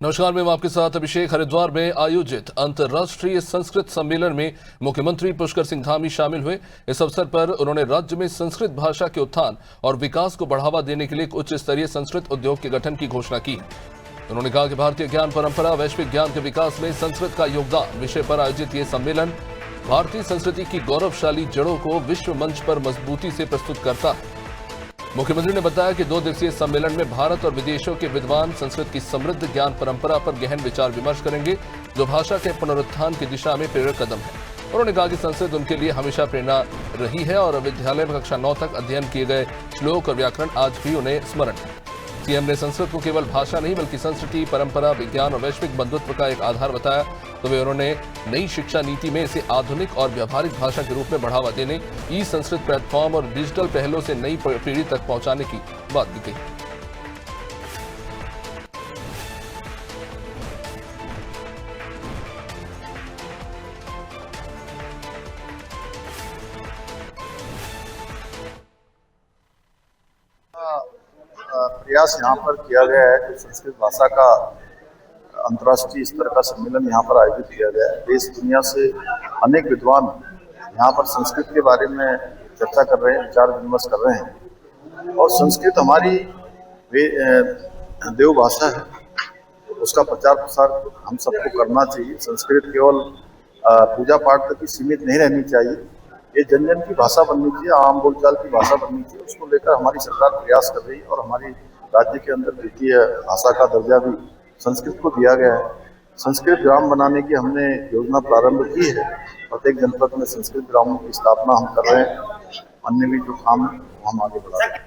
नमस्कार, मैं आपके साथ अभिषेक। हरिद्वार में आयोजित अंतर्राष्ट्रीय संस्कृत सम्मेलन में मुख्यमंत्री पुष्कर सिंह धामी शामिल हुए। इस अवसर पर उन्होंने राज्य में संस्कृत भाषा के उत्थान और विकास को बढ़ावा देने के लिए एक उच्च स्तरीय संस्कृत उद्योग के गठन की घोषणा की। उन्होंने कहा कि भारतीय ज्ञान परंपरा, वैश्विक ज्ञान के विकास में संस्कृत का योगदान विषय पर आयोजित ये सम्मेलन भारतीय संस्कृति की गौरवशाली जड़ों को विश्व मंच पर मजबूती से प्रस्तुत करता है। मुख्यमंत्री ने बताया कि 2 दिवसीय सम्मेलन में भारत और विदेशों के विद्वान संस्कृत की समृद्ध ज्ञान परंपरा पर गहन विचार विमर्श करेंगे, जो भाषा के पुनरुत्थान की दिशा में प्रेरक कदम है। उन्होंने कहा कि संस्कृत उनके लिए हमेशा प्रेरणा रही है और विद्यालय में कक्षा 9 तक अध्ययन किए गए श्लोक और व्याकरण आज भी उन्हें स्मरण है। सीएम ने संस्कृत को केवल भाषा नहीं बल्कि संस्कृति, परंपरा, विज्ञान और वैश्विक बंधुत्व का एक आधार बताया। तो वे उन्होंने नई शिक्षा नीति में इसे आधुनिक और व्यावहारिक भाषा के रूप में बढ़ावा देने, ई संस्कृत प्लेटफॉर्म और डिजिटल पहलों से नई पीढ़ी तक पहुंचाने की बात भी कही। प्रयास यहाँ पर किया गया है कि संस्कृत भाषा का अंतर्राष्ट्रीय स्तर का सम्मेलन यहाँ पर आयोजित किया गया है। देश दुनिया से अनेक विद्वान यहाँ पर संस्कृत के बारे में चर्चा कर रहे हैं, विचार विमर्श कर रहे हैं। और संस्कृत हमारी देव भाषा है, उसका प्रचार प्रसार हम सबको करना चाहिए। संस्कृत केवल पूजा पाठ तक ही सीमित नहीं रहनी चाहिए, ये जन जन की भाषा बननी चाहिए, आम बोलचाल की भाषा बननी चाहिए। उसको लेकर हमारी सरकार प्रयास कर रही है और हमारी राज्य के अंदर द्वितीय भाषा का दर्जा भी संस्कृत को दिया गया है। संस्कृत ग्राम बनाने की हमने योजना प्रारंभ की है। प्रत्येक जनपद में संस्कृत ग्रामों की स्थापना हम कर रहे हैं। अन्य भी जो काम हम आगे बढ़ा रहे हैं।